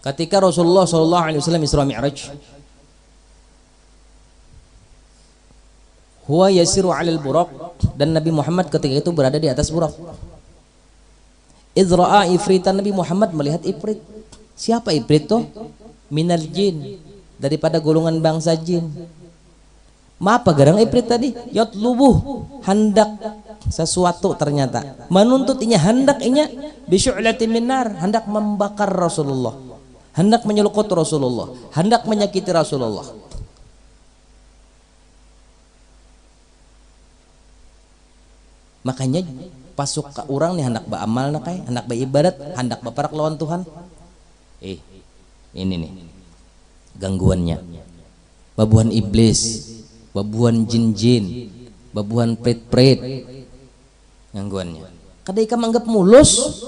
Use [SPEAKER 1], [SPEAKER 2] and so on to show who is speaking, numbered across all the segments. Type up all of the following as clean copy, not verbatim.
[SPEAKER 1] Ketika Rasulullah SAW Isra Mi'raj, huwa yasiru 'alal buraq, dan Nabi Muhammad ketika itu berada di atas buraq. Idra'a ifritan, Nabi Muhammad melihat ifrit. Siapa ifrit tuh? Minal jin, daripada golongan bangsa jin. Apa garang ifrit tadi? Yatlubuh, hendak sesuatu, ternyata menuntut inya, hendak inya bisyu'latin minar, hendak membakar Rasulullah, hendak menyelukut Rasulullah, hendak menyakiti Rasulullah. Makanya pasuk ke orang nih hendak beramal nak, hendak beribadat, hendak berperak lawan Tuhan. Ini nih gangguannya. Babuhan iblis, babuhan jin-jin, babuhan pret-pret, gangguannya. Kada ika manggap mulus,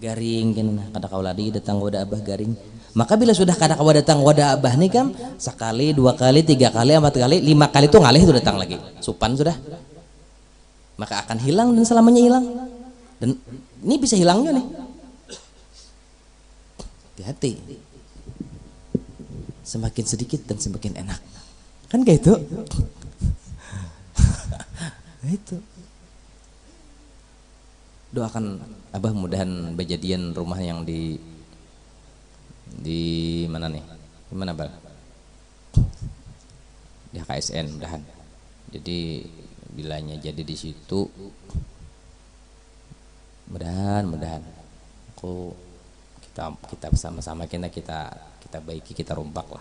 [SPEAKER 1] garing kan kada kauladi datang wada abah garing. Maka bila sudah kada kawa datang wada abah nih kan, sekali, dua kali, tiga kali, empat kali, lima kali itu ngalih itu datang lagi. Supan sudah. Maka akan hilang dan selamanya hilang. Dan ini bisa hilangnya nih. Hati-hati. Semakin sedikit dan semakin enak. Kan kayak itu. Itu. Doakan abah mudahan bejadian rumah yang di mana nih? Di mana bal? Di HKSN mudahan. Jadi bilanya jadi di situ, mudahan aku kita bersama-sama kita baiki, kita rombak lah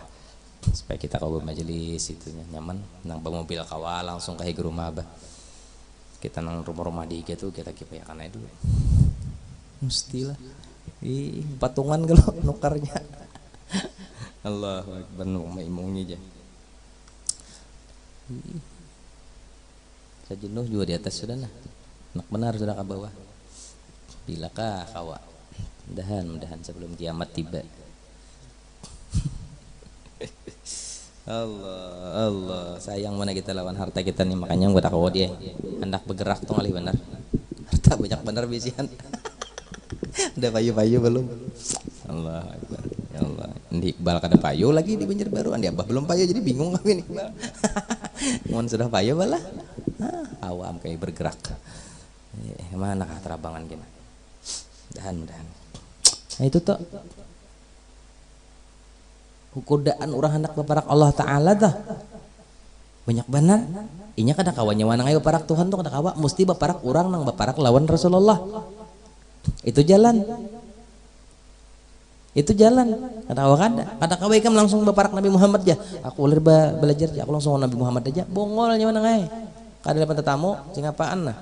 [SPEAKER 1] supaya kita kalau majelis itunya nyaman. Nang mobil kawal langsung ke rumah abah, kita nang rumah-rumah di gitu kita kipayakan aja dulu mestilah patungan kalau nukarnya. Allahu Akbar, maimungi aja. Sejenuh juga di atas sudah nah, nak benar sudah ke bawah. Bilakah kawa? Mudahan sebelum kiamat tiba. Allah sayang mana kita lawan harta kita nih, makanya gua tak kawa dia hendak bergerak tuh kali benar. Harta banyak benar bisian. Udah payu belum? Allah Akbar. Ya Allah. Di Iqbal kada payu lagi di Banjarbaru, andi abah belum payu jadi bingung kami nih Iqbal. Mohon sudah payu balah. Awam kayak bergerak. Mana kah terabangan gini? Mudahan. Nah itu tuh hukodaan orang hendak berparak Allah Ta'ala dah banyak benar. Inya kada kawannya wanang ayo parak Tuhan tuh kada kawa, mesti berparak orang nang berparak lawan Rasulullah. Itu jalan. Kada kawa kada kawa ikam langsung berparak Nabi Muhammad aja. Aku ulir belajar aja, aku langsung Nabi Muhammad aja. Bongolnya wanang ay. Kada dapat tetamu sing apaan nah.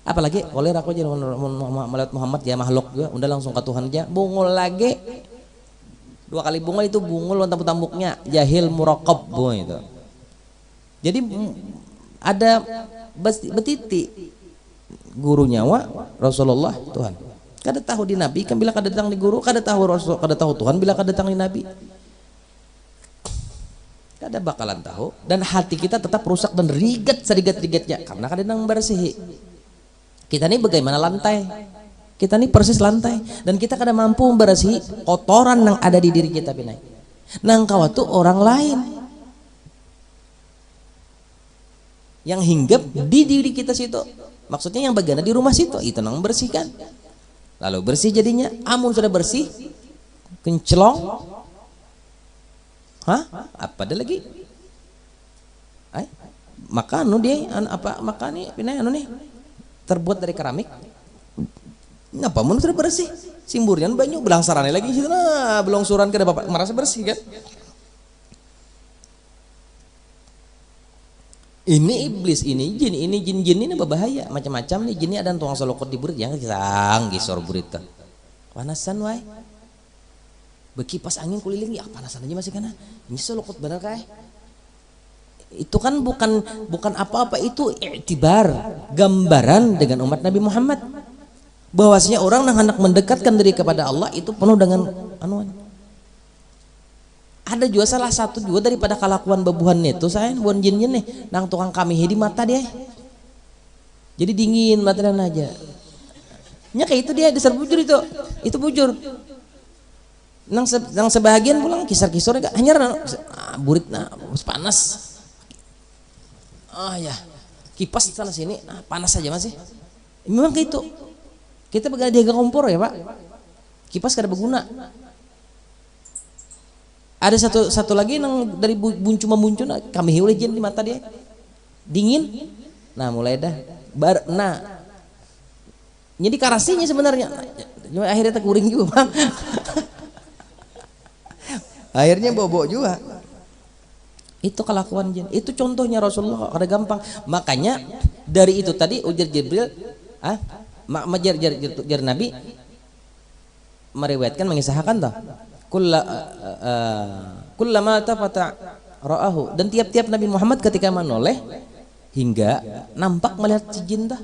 [SPEAKER 1] Apalagi oleh aku jadi melihat Muhammad ya makhluk juga, udah langsung ke Tuhan aja. Bungul lagi. 2 kali bungul itu bungul tambuk-tambuknya jahil muraqab itu. Jadi ada betiti gurunya Rasulullah Tuhan. Kada tahu di Nabi kan bila kada datang di guru, kada tahu Rasul, kada tahu Tuhan bila kada datang di Nabi. Kada bakalan tahu, dan hati kita tetap rusak dan rigat serigat-rigatnya karena kada nang bersihi. Kita ini bagaimana lantai? Kita ini persis lantai dan kita kada mampu membersihi kotoran yang ada di diri kita pinai. Nang kawatu orang lain yang hinggap di diri kita situ. Maksudnya yang bagian di rumah situ itu nang bersihkan. Lalu bersih jadinya, amun sudah bersih, kencelong. Hah? Apa ada lagi? Maka anu dia apa maka nih pinai anu nih terbuat dari keramik. Ngapa mun sudah bersih? Simburian banyak belang sarane lagi situ nah, belum suran ke bapak merasa bersih kan? Ini iblis, ini jin ini berbahaya macam-macam nih jinnya ada tuang solokot di burit yang sang gisor burita. Panasan wae. Bekipas angin kuliling ya panasan aja masih kana. Ini solokot bener kae. Itu kan bukan apa-apa, itu iktibar, gambaran dengan umat Nabi Muhammad. Bahwasanya orang yang hendak mendekatkan diri kepada Allah itu penuh dengan anuan. Ada juga salah satu juga daripada kelakuan bebuhan itu saya buan jin nih nang tukang kami di mata dia. Jadi dingin matanya aja. Nya kayak itu dia dasar bujur itu bujur. Nang sebahagian pulang kisar-kisar gak hanya burit panas. Ya kipas sana sini panas saja masih. Memang gitu. Kita pegang diaga kompor ya Pak. Kipas kada berguna. Ada satu lagi yang dari buncun kami hiu di mata dia. Dingin. Nah mulai dah. Jadi karasinya sebenarnya. Cuma akhirnya terkuring juga Bang. Akhirnya bobo juga. Itu kelakuan jin. Itu contohnya Rasulullah. Ada gampang. Makanya dari itu tadi ujar Jibril. Jar Nabi meriwayatkan mengisahkan toh kullama tafata ra'ahu, dan tiap-tiap Nabi Muhammad ketika menoleh hingga nampak melihat si jin dah.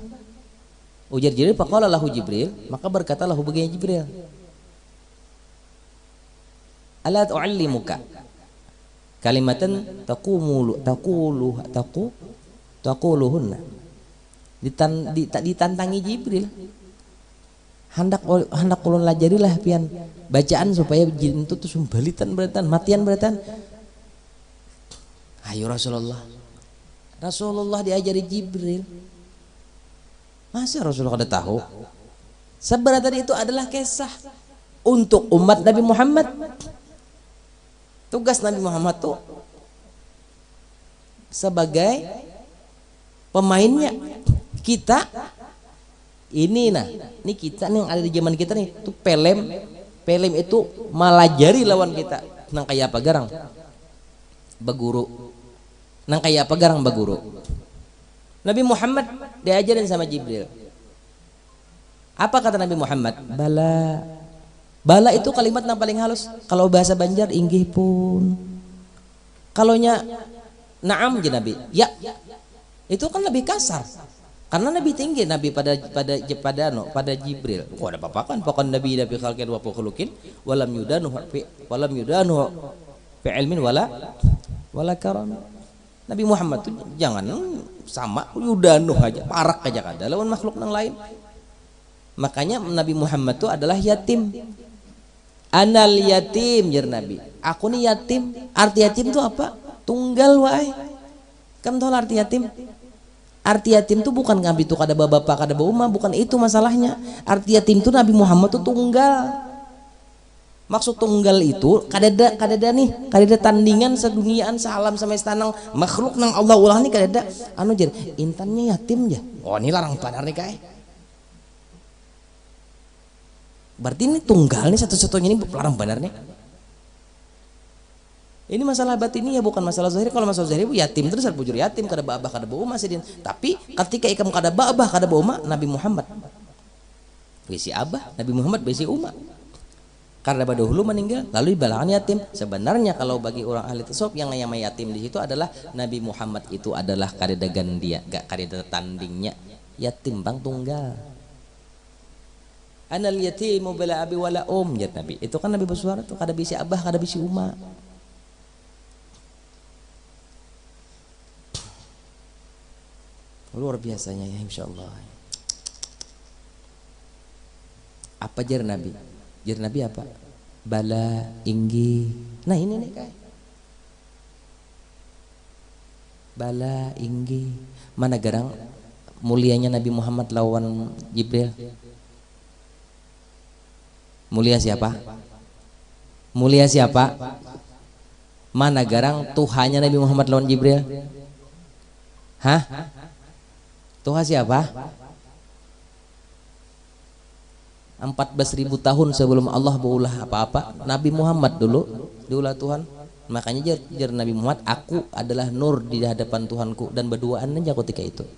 [SPEAKER 1] Ujar Jibril, faqala lahu Jibril, maka berkatalah baginya Jibril, ala tu'allimuka kalimatan taquluhunna. Ditantangi Jibril, hendak ulun lajarilah pian bacaan supaya jin itu tuh sumbalitan matian beratan. Ayo Rasulullah diajari Jibril. Masa Rasulullah kada tahu? Sebenarnya itu adalah kisah untuk umat Nabi Muhammad. Tugas Nabi Muhammad tuh sebagai pemainnya. Kita ini kita nih yang ada di zaman kita nih tuh pelem itu malajari lawan kita nang kayak apa garang baguru Nabi Muhammad diajarin sama Jibril. Apa kata Nabi Muhammad? Bala itu kalimat yang paling halus. Kalau bahasa Banjar inggih pun, kalau naam je Nabi ya itu kan lebih kasar. Karena Nabi tinggi pada Jibril. Ada apa kan? Pokon Nabi khalqin wa khuluqin walam yudanu fi ilmin wala karam. Nabi Muhammad tuh jangan sama yudanu aja, parak aja kada lawan makhluk yang lain. Makanya Nabi Muhammad tuh adalah yatim. Anal yatim jar Nabi. Aku nih yatim. Arti yatim tuh apa? Tunggal wae. Kamu tahu arti yatim? Arti yatim itu bukan ngambil tuh kada bapak kada bauma, bukan itu masalahnya. Arti yatim itu Nabi Muhammad tuh tunggal. Maksud tunggal itu kada ada tandingan seduniaan salam sama istanang makhluk nang Allah ulah nih kada ada. Anu jar intannya yatim ya. Oh ini larang benar nih kae. Berarti ini tunggal nih satu-satunya ini larang benar nih. Ini masalah batin ya, bukan masalah zahir. Kalau masalah zahir yatim terus bujur yatim kada babah kada bauma sidin. Tapi ketika ikam kada babah kada bauma Nabi Muhammad besi abah, Nabi Muhammad besi uma. Karena dahulu meninggal lalu dibalangan yatim. Sebenarnya kalau bagi orang ahli tasawuf yang namanya yatim di situ adalah Nabi Muhammad itu adalah kada gandia, gak kada tandingnya. Yatim bang tunggal. Anal yatimu bila abi wala jat Nabi. Itu kan Nabi bersuara tuh kada besi abah kada besi uma. Luar biasanya ya insya Allah. Apa jar Nabi? Jar Nabi apa? Bala inggi. Nah ini nih kayak bala inggi. Mana garang mulianya Nabi Muhammad lawan Jibril? Mulia siapa? Mulia siapa? Mana garang Tuhannya Nabi Muhammad lawan Jibril? Hah? Tuhan siapa? 14.000 tahun sebelum Allah berulah apa-apa, Nabi Muhammad dulu diulah Tuhan. Makanya jar Nabi Muhammad, aku adalah nur di hadapan Tuhanku, dan berduaan aja ketika itu.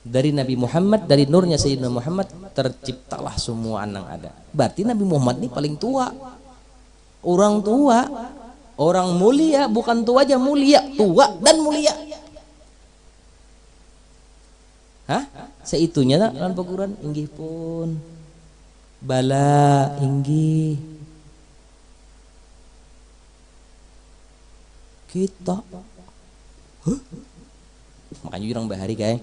[SPEAKER 1] Dari Nabi Muhammad, dari nurnya Sayyidina Muhammad terciptalah semua yang ada. Berarti Nabi Muhammad ini paling tua. Orang tua, orang mulia, bukan tua aja mulia, tua dan mulia. Hah? Seitunya tak dalam Al-Quran inggih pun bala inggih kita. Makanya orang bahari kayak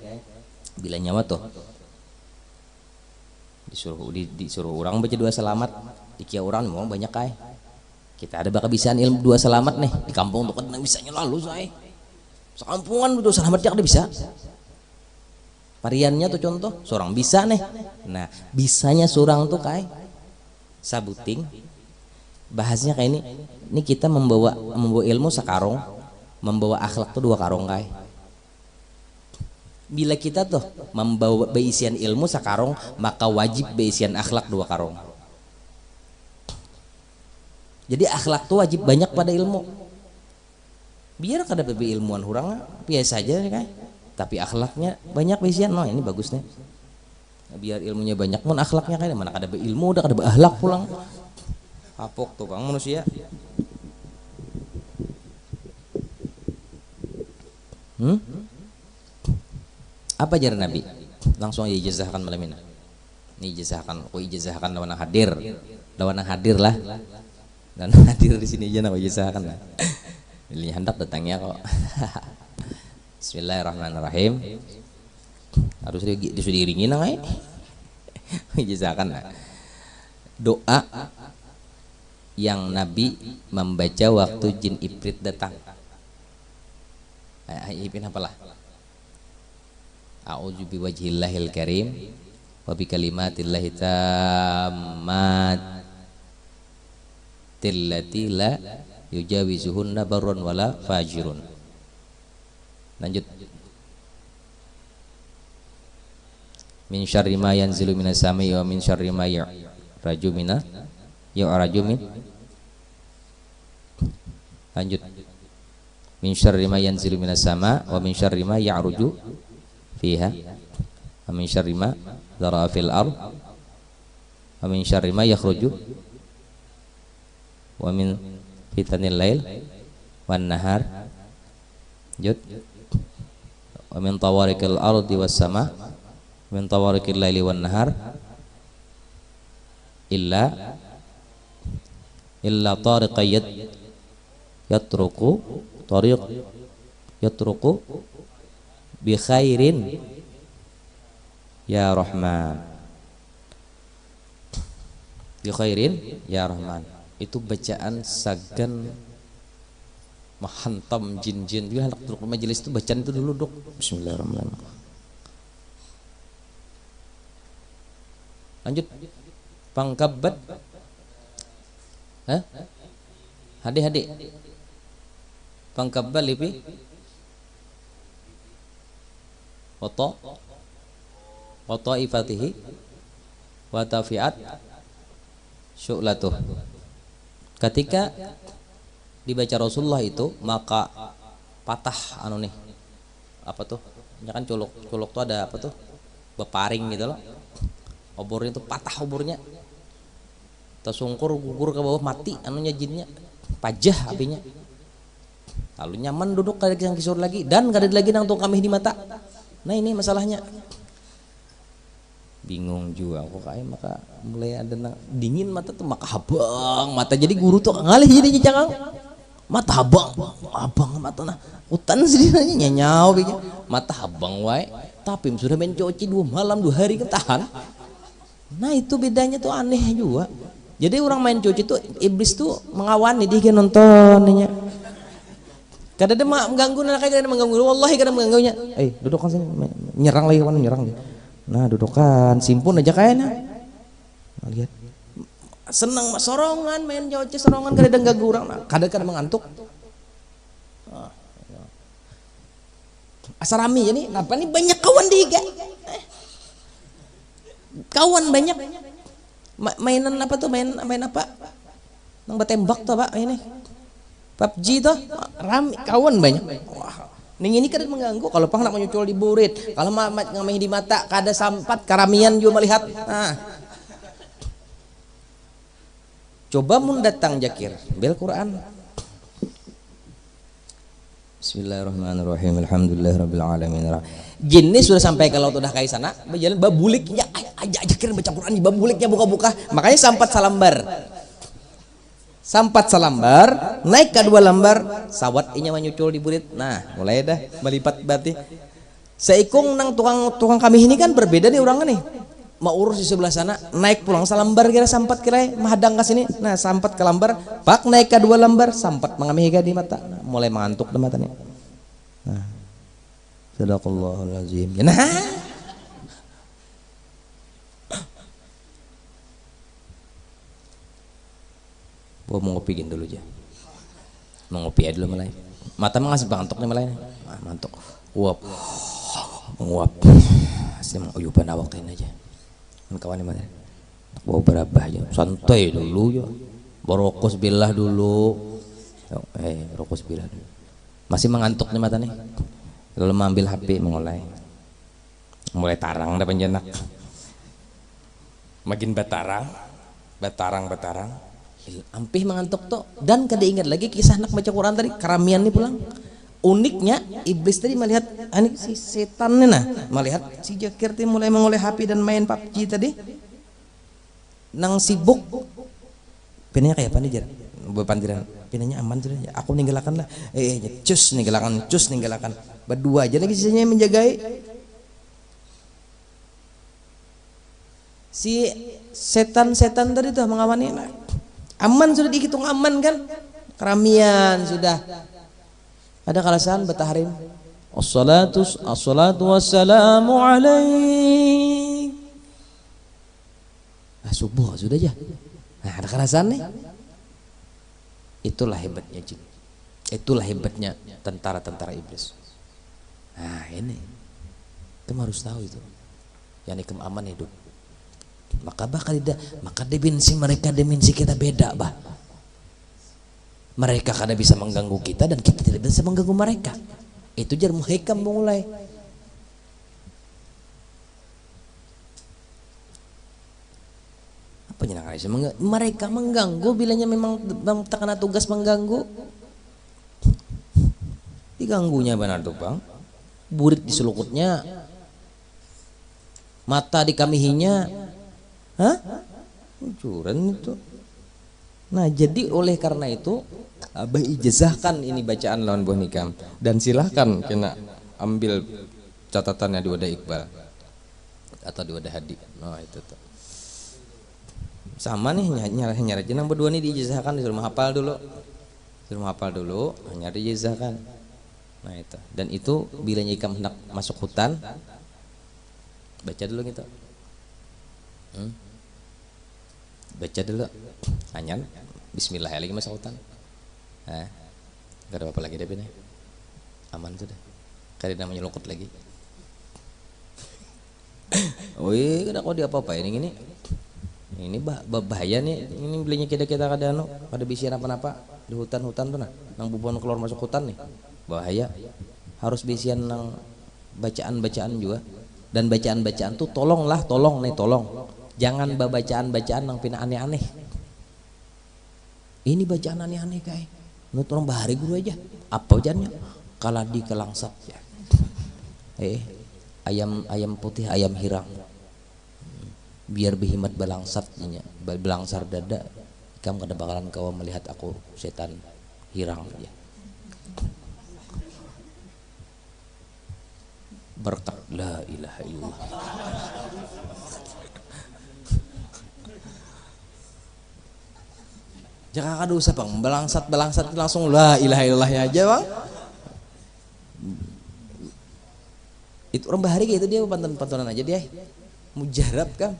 [SPEAKER 1] bila nyawa tuh disuruh orang baca dua selamat Dikia orang mau banyak kai. Kita ada bakal bisaan ilmu dua selamat nih di kampung tuh kan bisanya lalu saya. Sekampungan dua selamat ya ada bisa. Variannya tuh contoh, seorang bisa nih. Nah, bisanya seorang tuh kai sabuting. Bahasnya kayak ini. Ini kita membawa ilmu sekarung, membawa akhlak tuh dua karung kai. Bila kita tuh membawa beisian ilmu sekarung, maka wajib beisian akhlak dua karung. Jadi akhlak tuh wajib banyak pada ilmu. Biar kada bebe ilmuwan hurang biasa aja kan. Tapi akhlaknya banyak beisian. No, ini bagus nih. Biar ilmunya banyak mun akhlaknya kan mana kada be ilmu udah kada be akhlak pulang. Kapok tuh Kang manusia. Apa ajaran Nabi? Langsung aja ijazahkan malam ini. Ini ijazahkan, aku ijazahkan lawan hadir. Lawan hadir lah. Dan hadir di sini aja nak ijazahkan lah. Pilih hendak datangnya kok. Bismillahirrahmanirrahim. Harus diiringi nang ijazahkan lah. Doa yang Nabi membaca waktu jin Ifrit datang. Ipin apalah? A'udzu biwajhillahil karim wa bi kalimatillahi tammatil lati la yujawizuhunna barrun wala fajirun. Lanjut. Min syarri ma yanzilu minas samai wa min syarri ma ya'raju min. Lanjut. Min syarri ma yanzilu minas sama wa min syarri ma ya'ruju fiha wa min syarri ma dhara'a fil ard wa min syarri ma yakhruju wa min fitanil lail wan nahar. Lanjut. Wa min tawarikil ardi was sama min tawarikil laili wan nahar illa tariqayat yatruku bi khairin ya Rahman. Bi khairin ya Rahman. Itu bacaan sagan menghantam jin-jin. Juga hendak duduk majelis itu bacaan itu dulu dok. Bismillahirrahmanirrahim. Lanjut. Pangkabat. Hadi. Pangkabat lipi. Oto ifatihi wa tafiat syu'latuh. Ketika dibaca Rasulullah itu maka patah anu nih apa tuh? Ya kan colok tuh ada apa tuh? Beparing gitu loh. Obornya tuh patah obornya. Tersungkur gugur ke bawah mati anunya jinnya. Pajah apinya. Lalu nyaman duduk kada kisang kisur lagi dan kada lagi nang tung kamih di mata. Nah ini masalahnya. Bingung juga kok kayak maka mulai ada dingin mata tuh maka habang mata jadi guru tuh ngalih jadi jangan mata habang mata nah hutan sendiri nyanyau begini mata habang wae tapi sudah mencuci 2 malam 2 hari ketahan. Nah itu bedanya tuh aneh juga. Jadi orang main cuci tuh iblis tuh mengawani dia nontonnya. Kadang dia mengganggu kadang mengganggu wallahi kadang mengganggunya. Duduk kan sini nyerang lagi kawan nyerang dia. Nah dudukan simpun aja kayaknya. Nah, lihat senang sorongan main cuci sorongan kadang ganggu orang. Nah, kadang mengantuk. Asarami ini apa nih banyak kawan diga. Kawan banyak. Mainan apa tuh main apa? Nang batembak tuh Pak ini. PUBG tuh rame kawan banyak. Wah, ini kada mengganggu kalau pang nak menyucul di burit. Kalau ngamih di mata kada sampat karamian juga melihat. Nah. Coba mun datang jakir bel Quran. Bismillahirrahmanirrahim. Alhamdulillahirabbil alamin. Jin ini sudah sampai kalau udah kai sana, berjalan babuliknya ajakir baca Quran di babuliknya buka-buka. Makanya sampat salambar. Sampat salambar, naik ke 2 lembar, sawat inya menyucul di burit. Nah, mulai dah melipat berarti. Seikung nang tukang kami ini kan berbeda nih orangnya nih. mau urus di sebelah sana, naik pulang salambar kira sampat kira menghadang ke sini, nah sampat ke lambar, pak naik ke dua lambar, sampat mengamihiga di mata, nah, mulai mengantuk di mata nih. Nah, sadaqallahul azim. Nah, gua mau ngopiin dulu aja, mau ngopi aja dulu mulai. Mata mengasih mengantuk nih mulai, nah, mantuk, uap, menguap, asli menguyupan awakin aja. Kawan ini mana? Bawa berapa aja, santai dulu ya. Barokos billah dulu. Barokos billah dulu. Masih mengantuk nih mata nih. Lalu mengambil HP mulai tarang dah penjenak. Makin batarang. Ampih mengantuk tuh. Dan kada ingat lagi kisah anak baca Quran tadi. Keramian nih pulang. Uniknya iblis tadi melihat si setan nih nah, melihat si Jakir tadi mulai mengoleh HP dan main PUBG tadi nang sibuk pinanya kayak apa nih jar bepantiran pinanya aman sudah ya aku ninggalakan lah cus ninggalakan berdua aja lagi sisanya menjagai si setan tadi tuh mengawani aman sudah dihitung aman kan keramian sudah. Ada kalasan bataharin assalatu wassalamu alaik. Subuh sudah aja. Nah, ada kalasan nih. Itulah hebatnya jin. Itulah hebatnya tentara-tentara iblis. Nah, ini. Kamu harus tahu itu. Yani kem aman hidup. Maka dimensi mereka dimensi kita beda, bah. Mereka kada bisa mengganggu kita dan kita tidak bisa mengganggu mereka. Itu jar muhikam mulai. Apa yang mereka mengganggu bilanya memang terkena tugas mengganggu. Diganggunya benar tuh bang. Burit di selukutnya, mata dikamihinya, curan itu. Nah jadi oleh karena itu Abah ijazahkan ini bacaan lawan buah nikam dan silahkan kena ambil catatannya di wadah Iqbal atau di wadah Hadi. Oh itu tuh sama nih nyari jenang berdua nih diijazahkan disuruh hafal dulu nyari diijazahkan. Nah itu dan itu bila Ikam hendak masuk hutan baca dulu gitu. Baca dulu hanya bismillahirrahmanirrahim masuk hutan. Gak ada apa lagi deh ini aman sudah kali namanya lokot lagi. Wih kada kau dia apa ini bahaya nih ini belinya kita kada bisian apa di hutan tuh nah nang bubuan keluar masuk hutan nih bahaya harus bisian nang bacaan juga dan bacaan tuh tolong jangan bacaan nang pina aneh-aneh. Ini bacaan aneh-aneh kayak menurut orang bahari guru aja apa jannya kaladi kelangsat ya ayam putih ayam hirang biar behimat belangsar dada kamu kada bakalan kau melihat aku setan hirang ya berkat la ilaha illallah. Jangan kada usah bang, belangsat langsung la ilaha illallahnya aja bang. Itu orang bahari gitu dia pantunan aja dia, mujarab kan.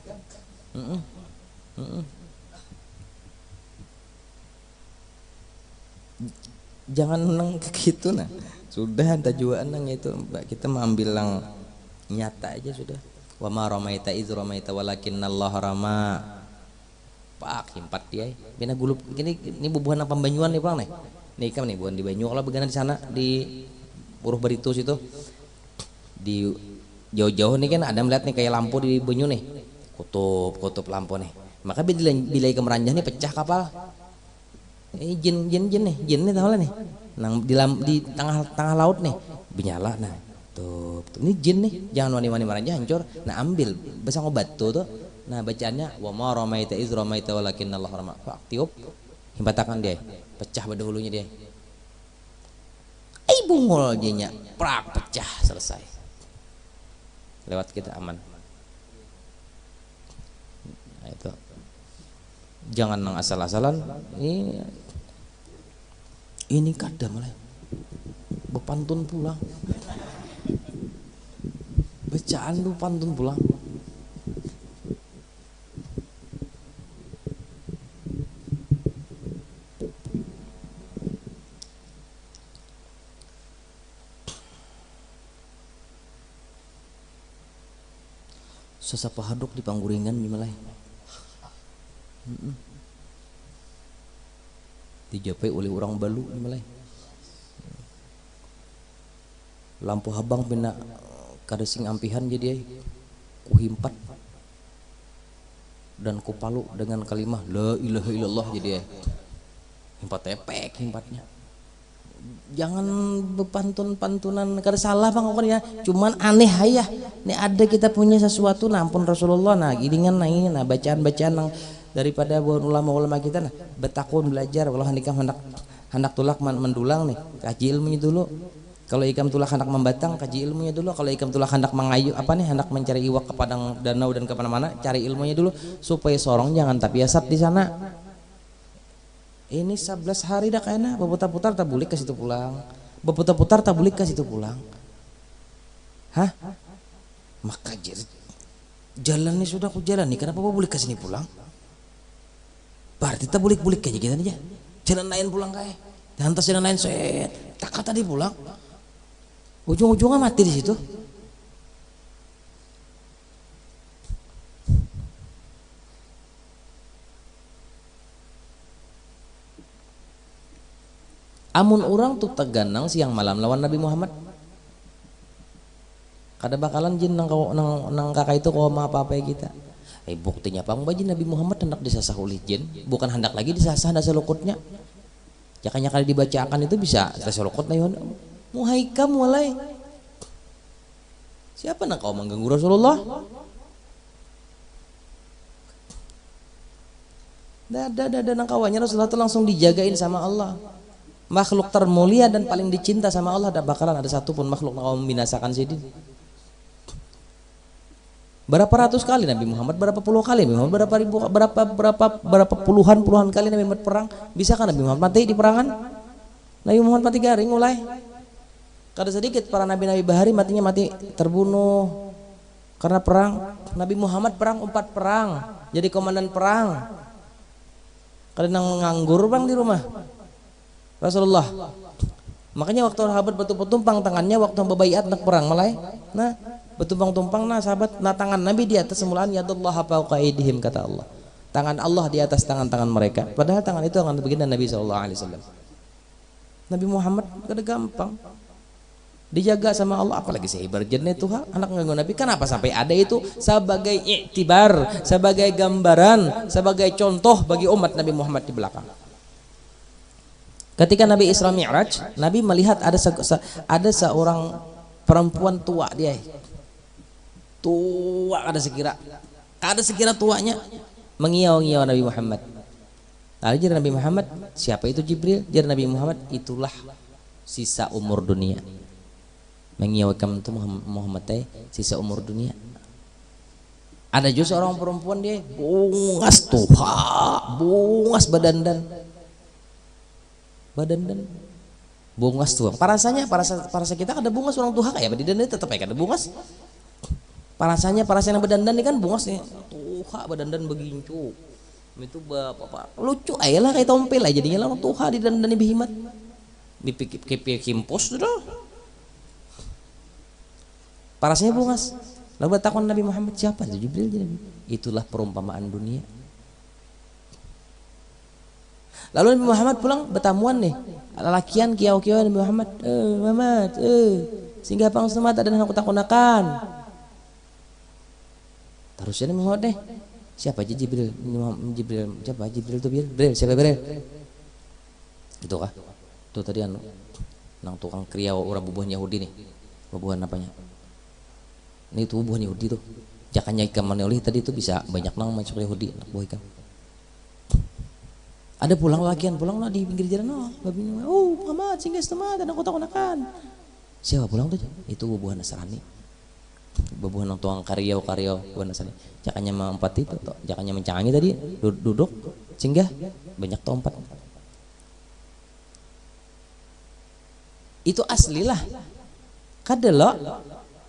[SPEAKER 1] Jangan nang gitu nah. Sudah tajuan nang itu, kita mengambil yang nyata aja sudah. Wa ma ramaita iz ramaita walakinnallaha rama. Pak himpat dia bina gulup ini bubuhan apa Banyuan nih pulang nih kan nih bukan di Banyu kalau begana di sana di Puruh Baritus itu di jauh-jauh nih kan ada melihat nih kayak lampu di Banyu nih kutub lampu nih maka bila ke Meranjah nih pecah kapal jin nih tahu lah nih nang di tengah laut nih binyala nah tuh ini jin nih jangan wani-wani Meranjah hancur nah ambil besar obat tuh nah bacaannya wa ma ramaita iz ramaita walakinnallaha rama tiup himpatakan dia pecah pada hulunya dia bungol jenya prak pecah selesai lewat kita aman Nah, itu jangan nang asal-asalan. Ini kadang malah bepantun pulang, bacaan lu pantun pulang. Sesapa hadok di pangguringan mimalai dijapai oleh orang balu mimalai lampu habang pina kadesing ampihan jadi kuhimpat dan kupalu dengan kalimah la ilaha illallah jadi himpat epek himpatnya. Jangan bepantun-pantunan kada salah bang ya, cuman aneh ayah. Nih ada kita punya sesuatu, nah ampun Rasulullah, nah giringan nah ini, nah bacaan-bacaan yang daripada ulama-ulama kita, nah betakun belajar. Kalau hendak tulak mendulang nih, kaji ilmunya dulu. Kalau ikam tulak hendak membatang, kaji ilmunya dulu. Kalau ikam tulak hendak mengayu apa nih, hendak mencari iwak ke padang danau dan kemana-mana, cari ilmunya dulu supaya sorong jangan tapi asap di sana. Ini 11 hari dah kayaknya berputar-putar tak boleh ke situ pulang, berputar-putar tak boleh ke situ pulang. Hah? Maka jalan ini sudah aku jalan nih, kenapa boleh ke sini pulang? Berarti tak boleh kayak kita aja. Jalan lain pulang kayak, hantar jalan lain set, tak kata dia pulang. Ujung-ujungnya mati di situ. Amun orang tuh teganang siang malam lawan Nabi Muhammad, kada bakalan jin nang kakak itu kau apa-apa kita. Buktinya pang baji Nabi Muhammad hendak disasah oleh jin, bukan hendak lagi disasah dah selukutnya. Jakanya kali dibacakan itu bisa selukut na yun. Muhaikam walai. Siapa nak kau mengganggu Rasulullah? Dah nang kawannya Rasulullah itu langsung dijagain sama Allah. Makhluk termulia dan paling dicinta sama Allah, tidak bakalan ada satupun makhluk yang membinasakan sidin. Berapa ratus kali Nabi Muhammad, berapa puluh kali Nabi Muhammad, berapa puluhan kali Nabi Muhammad perang. Bisakah Nabi Muhammad mati di perangan? Nabi Muhammad mati garing mulai. Kada sedikit para nabi-nabi bahari matinya mati terbunuh karena perang. Nabi Muhammad perang 4 perang, jadi komandan perang. Kada nang nganggur bang di rumah Rasulullah. Makanya waktu sahabat bertumpang tangannya waktu berbaiat nak perang malai. Nah, bertumpang-tumpang nah sahabat, nah tangan Nabi di atas semulaan yadullah fawqa aydihim kata Allah. Tangan Allah di atas tangan-tangan mereka. Padahal tangan itu tangan baginda Nabi sallallahu alaihi wasallam. Nabi Muhammad kada gampang dijaga sama Allah, apalagi sehibar jennya Tuhan anak nganggo Nabi. Kenapa sampai ada itu sebagai iktibar, sebagai gambaran, sebagai contoh bagi umat Nabi Muhammad di belakang. Ketika Nabi Isra Mi'raj, Nabi melihat ada seorang perempuan tua, dia tua ada sekira tuanya, mengiau-ngiau Nabi Muhammad. Lalu jadi Nabi Muhammad, siapa itu Jibril? Jadi Nabi Muhammad, itulah sisa umur dunia. Mengiaukan itu Muhammad sisa umur dunia. Ada juga seorang perempuan dia bungas tuha, bungas badan bungas tuh. Parasanya parasa kita ada bungas orang tuha kayak badan tetap kayak ada bungas. Parasanya yang berdandan ini kan bungas nih. Tuha berdandan begincu. Itu bapak lucu aja lah kayak tompel aja jadinya orang tuha di dandan di bihimat. Dipikir kimpus tuh. Parasanya bungas. Lalu bertakon Nabi Muhammad, siapa itu Jibril? Itulah perumpamaan dunia. Lalu Nabi Muhammad pulang bertamuan nih, lalakian kiau-kiau Nabi Muhammad, Muhammad, sehingga pang semat ada yang aku takunakan. Terusnya Nabi Muhammad deh, siapa aja Jibril? Siapa Jibril itu Jibril? Siapa Jibril? Itu kah? Itu tadi anu, nang tukang kriau orang bubuhan Yahudi nih, bubuhan apanya? Ini itu bubuhan Yahudi tuh. Jakanya ikam oleh tadi itu bisa banyak nang masuk Yahudi, anak buah ikam. Ada pulang lakian pulang lah di pinggir jalan, Muhammad singgah setemat dan aku takunakan. Siapa pulang tuh? Itu bubuhan Nasrani. bebuhan tuang karyau buana sani jakanya empat itu jakanya mencangi tadi duduk singgah banyak tempat itu asli lah kadelo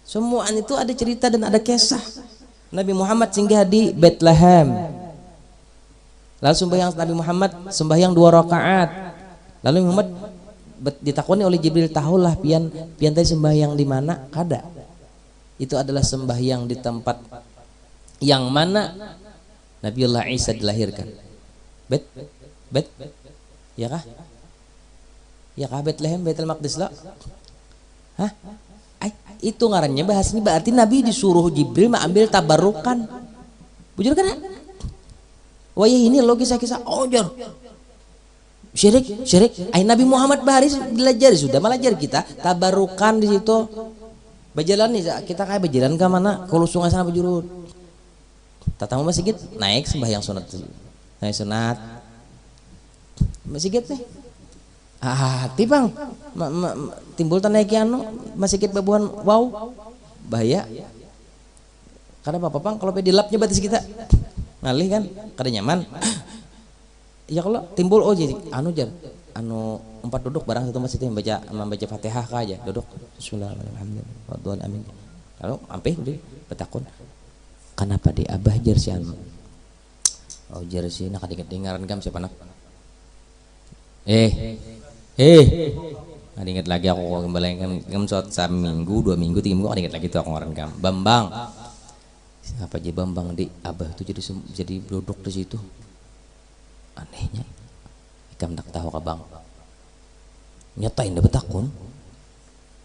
[SPEAKER 1] semua itu ada cerita dan ada kisah Nabi Muhammad singgah di Bethlehem lalu sembahyang Nabi Muhammad sembahyang 2 rakaat lalu Muhammad ditakoni oleh Jibril tahulah pian tadi sembahyang di mana kada itu adalah sembahyang di tempat yang mana Nabiullah Isa dilahirkan bet ya kah Bethlehem Baitul Maqdis lah hah itu ngarannya bahas ini berarti Nabi disuruh Jibril mengambil tabarukan bujur kan wayah ini lo kisah-kisah ojor syirik Nabi Muhammad bahari belajar sudah belajar kita tabarukan di situ berjalan nih kita kayak berjalan ke mana ke sungai sana berjurut tatamu masjid naik sembahyang sunat naik sunat masjid nih hati bang timbul naik anu masjid babuhan wow bahaya karena apa bang kalau pedilapnya batis kita ngalih kan kada nyaman ya kalau timbul jadi anu 4 duduk barang satu masjid membaca Fatihah aja duduk Bismillahirrahmanirrahim amin lalu ampih udah betakun kenapa di abah jersey anu jersey nak dengaran kam siapa nak ingat lagi aku kembali kan suatu seminggu 2 minggu 3 minggu ingat lagi tuh aku ngaran kam Bambang apa aja Bambang di abah tuh jadi duduk di situ anehnya ikam tak tahu kabang nyatain dapat takun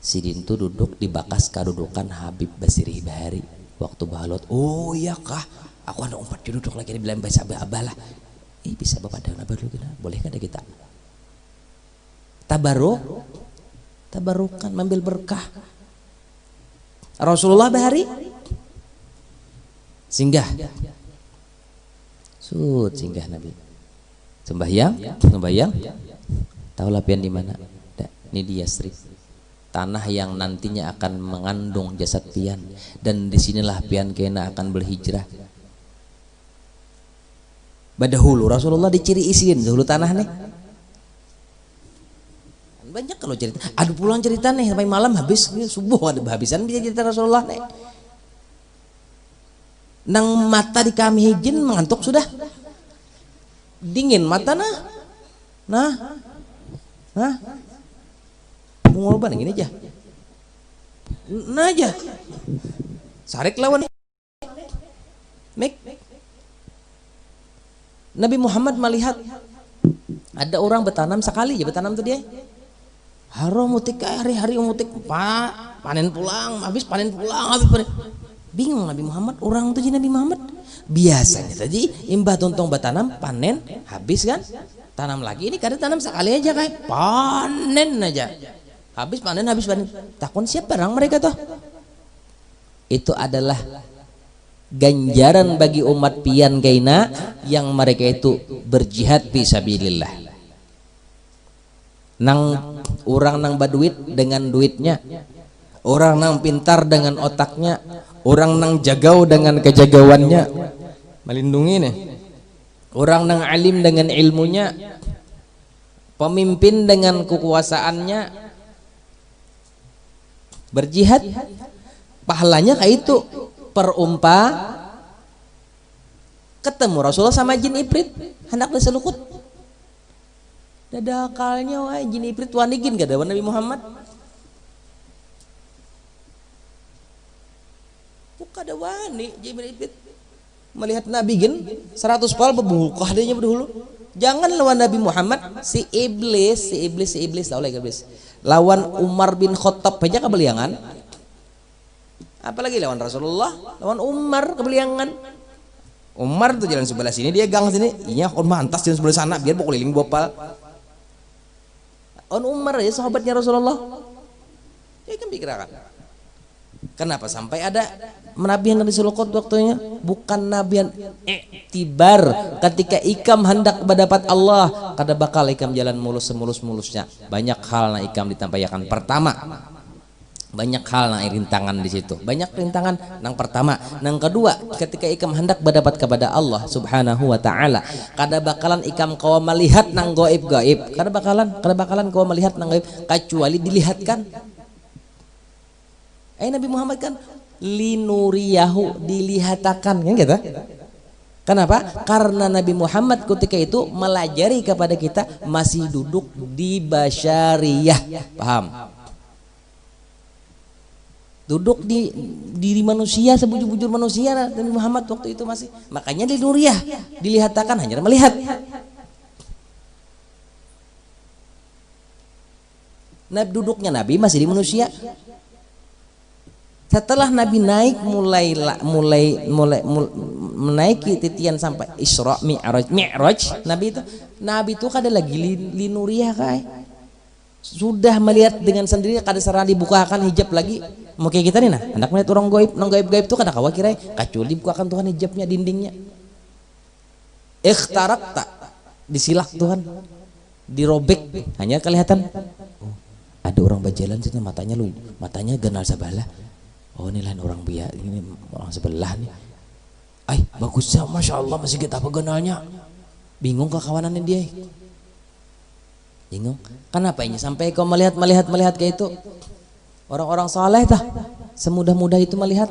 [SPEAKER 1] sidin tuh duduk di bakas kadudukan Habib Basiri Bahari waktu balot oh iya kah aku ada 4 duduk lagi dibilang bahasa abah lah bisa bapak dan abah dulu boleh kan ada kita tabarukan mengambil berkah Rasulullah Bahari singgah singgah Nabi sembahyang tahu lapian di mana ini di Yasrib tanah yang nantinya akan mengandung jasad pian dan disinilah pian kena akan berhijrah badahulu Rasulullah diciri isin dahulu tanah nih banyak kalau cerita aduh pulang cerita nih sampai malam habis subuh ada habisan bisa cerita Rasulullah nih nang mata di kami hijin mengantuk sudah dingin mata nah mengorban gini aja aja sarik lawan Nabi Muhammad melihat ada orang bertanam sekali aja bertanam tuh dia harum mutik hari-hari mutik panen pulang habis bingung Nabi Muhammad orang tuh jadi Nabi Muhammad biasanya tadi imbah tontong bertanam panen habis kan tanam lagi ini kadang tanam sekali aja kayak panen aja habis panen takon siapa barang mereka tuh itu adalah ganjaran bagi umat pian kaina yang mereka itu berjihad fisabilillah orang nang baduit dengan duitnya orang nang pintar dengan otaknya orang nang jagau dengan kejagawannya melindungi nih orang nang alim dengan ilmunya pemimpin dengan kekuasaannya berjihad pahalanya kayak itu ketemu Rasulullah sama jin Ifrit hendak diselukut dadakalnya wah jin Ifrit wanigin gak ada Nabi Muhammad kada wani Jibril Ifrit melihat Nabi gen 100 pal bebuka adanya berdahulu jangan lawan Nabi Muhammad si iblis tahu lagi iblis lawan Umar bin Khattab aja kebeliangan apalagi lawan Rasulullah lawan Umar kebeliangan Umar tuh jalan sebelah sini dia gang sini iya on mantas jalan sebelah sana biar pokok keliling bopal on Umar ya sahabatnya Rasulullah ya kan pikirkan kenapa sampai ada Nabi yang disulukut waktunya bukan Nabi yang iktibar ketika ikam hendak mendapat Allah kada bakal ikam jalan mulus semulusnya banyak hal na ikam ditampaikan pertama Banyak hal na rintangan di situ. Banyak rintangan. Nang pertama, nang kedua, ketika ikam hendak berdapat kepada Allah Subhanahu wa taala, kada bakalan ikam kau melihat nang gaib-gaib. Kada bakalan kau melihat nang gaib kecuali dilihatkan. Nabi Muhammad kan linuriyahu, dilihatakan kan gitu. Kenapa? Karena Nabi Muhammad ketika itu melajari kepada kita masih duduk di basyariyah. Paham? Duduk di diri manusia, sebujur-bujur manusia Nabi Muhammad waktu itu masih, makanya di nuriyah dilihatakan, hanya melihat. Nah, duduknya Nabi masih di manusia. Setelah Nabi naik mulai menaiki titian sampai Isra Mi'raj, Nabi itu kada lagi li nuriyah kai. Sudah melihat dengan sendiri, kada serah dibukakan hijab lagi. Mau kayak kita nih nah, hendak melihat orang gaib, nang gaib-gaib itu kada kawa kira, kecuali dibukakan Tuhan hijabnya, dindingnya. Ikhtarakta, disilak Tuhan, dirobek, hanya kelihatan. Oh, ada orang berjalan situ, matanya genal sebelah. Oh, ini lain orang biak, ini orang sebelah nih. Bagusnya, masya Allah, masih kita apa genalnya? Bingung ke kawanannya dia. Bingung. Kenapa ini sampai kau melihat kayak itu? Orang-orang saleh tah semudah-mudah itu melihat,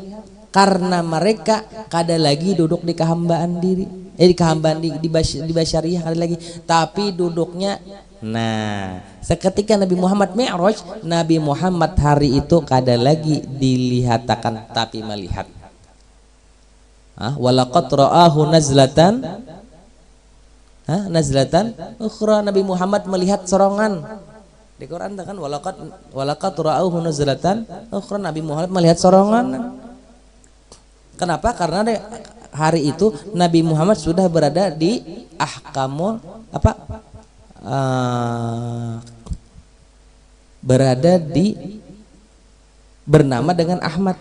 [SPEAKER 1] karena mereka kada lagi duduk di kehambaan diri, di kehambaan di basyariyah kada lagi, tapi duduknya. Nah, seketika Nabi Muhammad Mi'raj, Nabi Muhammad hari itu kada lagi dilihatakan tapi melihat. Walaqad ra'ahu nazlatan ukhra, Nabi Muhammad melihat sorongan. Di Quran kan walaqad ra'auhu nazlatan ukhra, Nabi Muhammad melihat sorongan. Kenapa? Karena hari itu Nabi Muhammad sudah berada di ahkamul berada di bernama dengan Ahmad.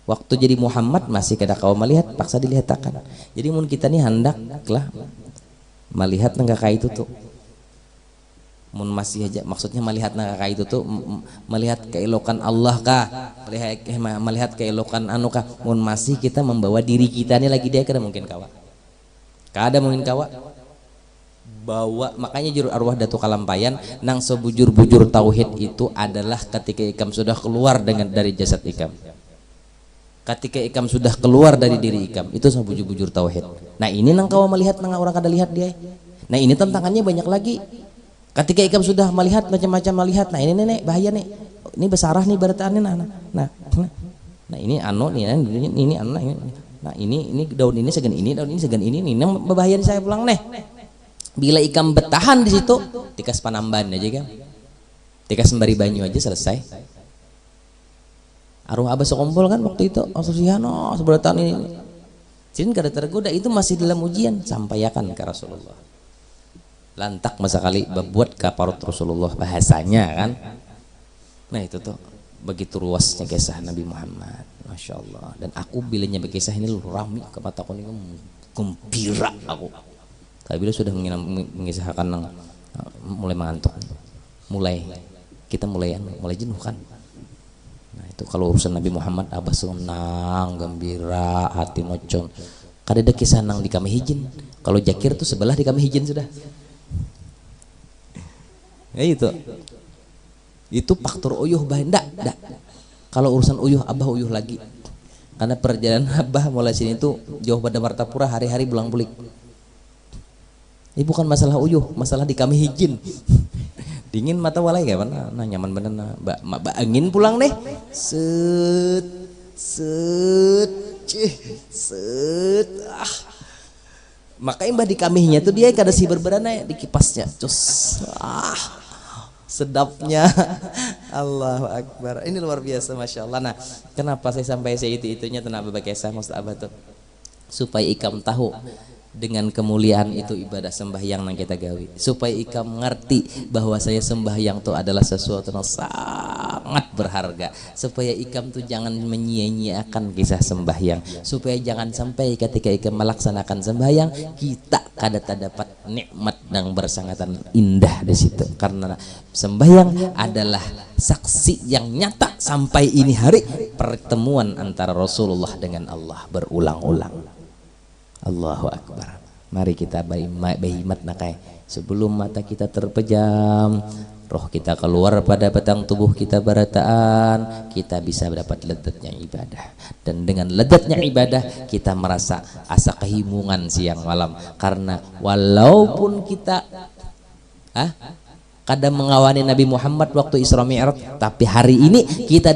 [SPEAKER 1] Waktu jadi Muhammad masih kada kau melihat, paksa dilihatkan. Jadi mun kita nih hendaklah melihat nangka itu tuh. Mun masih aja maksudnya melihat nangka itu tuh, melihat keelokan Allah kah, melihat keelokan anu kah. Mun masih kita membawa diri kita nih lagi, dia kada mungkin kawa, bawa. Makanya juru arwah Datu Kalampayan nang sebujur-bujur tauhid itu adalah ketika ikam sudah keluar dari jasad ikam, ketika ikam sudah keluar dari diri ikam, itu sebujur-bujur tauhid. Nah ini nang kawa melihat nang orang kada lihat dia. Nah ini tantangannya banyak lagi. Ketika ikam sudah melihat macam-macam melihat, nah ini nenek bahaya nih, ini besarah nih baratannya, nah ini anu nih, ini anu, nah ini daun ini segan ini, daun ini segan ini berbahaya saya pulang nih. Bila ikam bertahan di situ, tikas panamban aja kan, tikas sembari banyu aja selesai. Arwah abah sekumpul kan waktu itu, Asusiano sebelah tahun ini, sin kada tergoda, itu masih dalam ujian, sampaikan ke Rasulullah. Lantak masa kali berbuat kaparut Rasulullah bahasanya kan. Nah itu tuh begitu luasnya kisah Nabi Muhammad, masya Allah. Dan aku bilanya berkisah ini lu rami ke mataku ini gembira aku. Tapi bila sudah mengisahkan mulai mengantuk, kita mulai jenuh kan. Nah itu kalau urusan Nabi Muhammad abah senang, gembira, hati nocon. Kada ada kisah nang di kami hijin. Kalau Jakir tuh sebelah di kami hijin sudah. Ya itu faktor uyuh bah kalau urusan uyuh abah uyuh lagi, karena perjalanan abah mulai sini itu jauh pada Martapura, hari-hari bulang-bulik. Ini bukan masalah uyuh, masalah di kami hijin. Dingin mata walai kayak mana, nah nyaman bener nah, angin pulang deh, set makanya mbah di kamihnya tuh dia kada si berberana di kipasnya, cus sedapnya. Allahu Akbar, ini luar biasa masya Allah. Nah kenapa saya sampai itu-itunya tenang berkisah maksud abah tuh supaya ikam tahu dengan kemuliaan itu ibadah sembahyang yang kita gawi, supaya ikam ngerti bahwa saya sembahyang itu adalah sesuatu yang sangat sangat berharga, supaya ikam tuh jangan menyia-nyiakan kisah sembahyang, supaya jangan sampai ketika ikam melaksanakan sembahyang kita kada dapat nikmat yang bersangatan indah di situ, karena sembahyang adalah saksi yang nyata sampai ini hari pertemuan antara Rasulullah dengan Allah berulang-ulang. Allahu Akbar. Mari kita berhikmat nakai sebelum mata kita terpejam, roh kita keluar pada batang tubuh kita berataan, kita bisa mendapat lezatnya ibadah. Dan dengan lezatnya ibadah kita merasa asa kehimungan siang malam, karena walaupun kita kadang mengawani Nabi Muhammad waktu Isra Mi'raj, tapi hari ini kita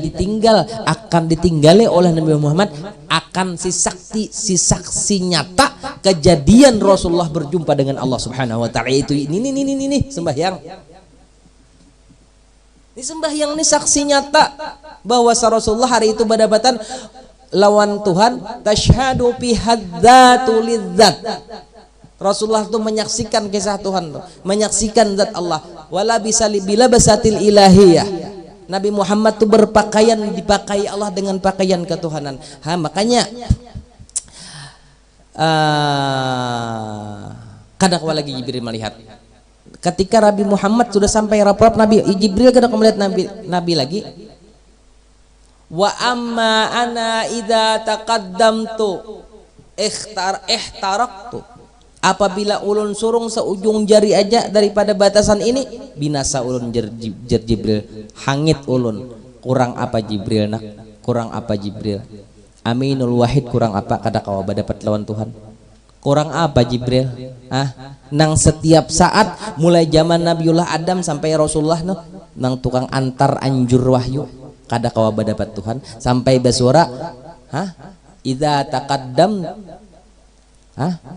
[SPEAKER 1] akan ditinggali oleh Nabi Muhammad, akan si saksi nyata kejadian Rasulullah berjumpa dengan Allah Subhanahu wa taala. Itu ini sembahyang. Ini sembahyang ini saksi nyata bahwa Rasulullah hari itu berhadapan lawan Tuhan, tasyhadu fi hadzatu lidzat. Rasulullah itu menyaksikan kisah Tuhan, menyaksikan zat Allah. Wala bila basatil ilahiyah. Nabi Muhammad itu berpakaian, dipakai Allah dengan pakaian ketuhanan. Makanya kadang lagi Jibril melihat. Ketika Nabi Muhammad sudah sampai rap-rap, Nabi Jibril kadang melihat Nabi lagi. Wa amma ana idza taqaddamtu ihtaraktu. Apabila ulun surung seujung jari aja daripada batasan ini, binasa ulun Jibril, hangit ulun. Kurang apa Jibril nak? Kurang apa Jibril? Aminul Wahid kurang apa kada kawa dapat lawan Tuhan? Kurang apa Jibril? Nang setiap saat mulai zaman Nabiullah Adam sampai Rasulullah nang tukang antar anjur wahyu kada kawa dapat Tuhan, sampai bersuara idza taqaddam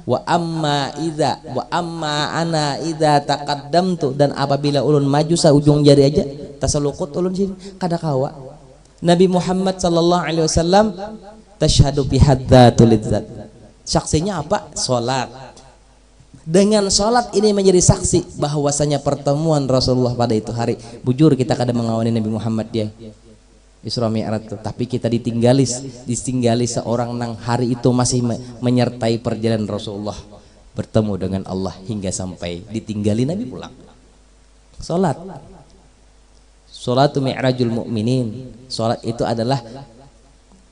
[SPEAKER 1] wa amma ana idza taqaddamtu, dan apabila ulun maju saujung jari aja tasalukut ulun sini kada kawa. Nabi Muhammad sallallahu alaihi wasallam tasyhadu bi hadzatul lidzat. Saksinya apa? Salat. Dengan salat ini menjadi saksi bahwasanya pertemuan Rasulullah pada itu hari. Bujur kita kada mengawani Nabi Muhammad dia Isra Mi'raj, tapi kita ditinggali seorang nang hari itu masih menyertai perjalanan Rasulullah bertemu dengan Allah hingga sampai ditinggali Nabi pulang. Salatu mi'rajul mu'minin. Salat itu adalah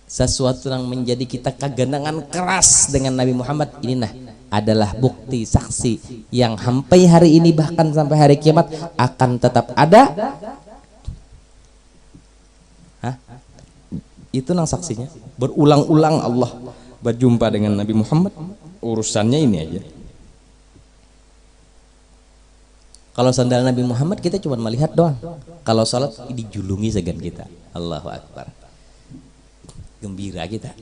[SPEAKER 1] sesuatu yang menjadi kita kegenangan keras dengan Nabi Muhammad. Ini adalah bukti saksi yang sampai hari ini bahkan sampai hari kiamat akan tetap ada. Itu nang saksinya berulang-ulang Allah berjumpa dengan Nabi Muhammad. Urusannya ini aja. Kalau sandal Nabi Muhammad kita cuma melihat doang. Kalau salat dijulungi segan kita. Allahu Akbar. Gembira kita.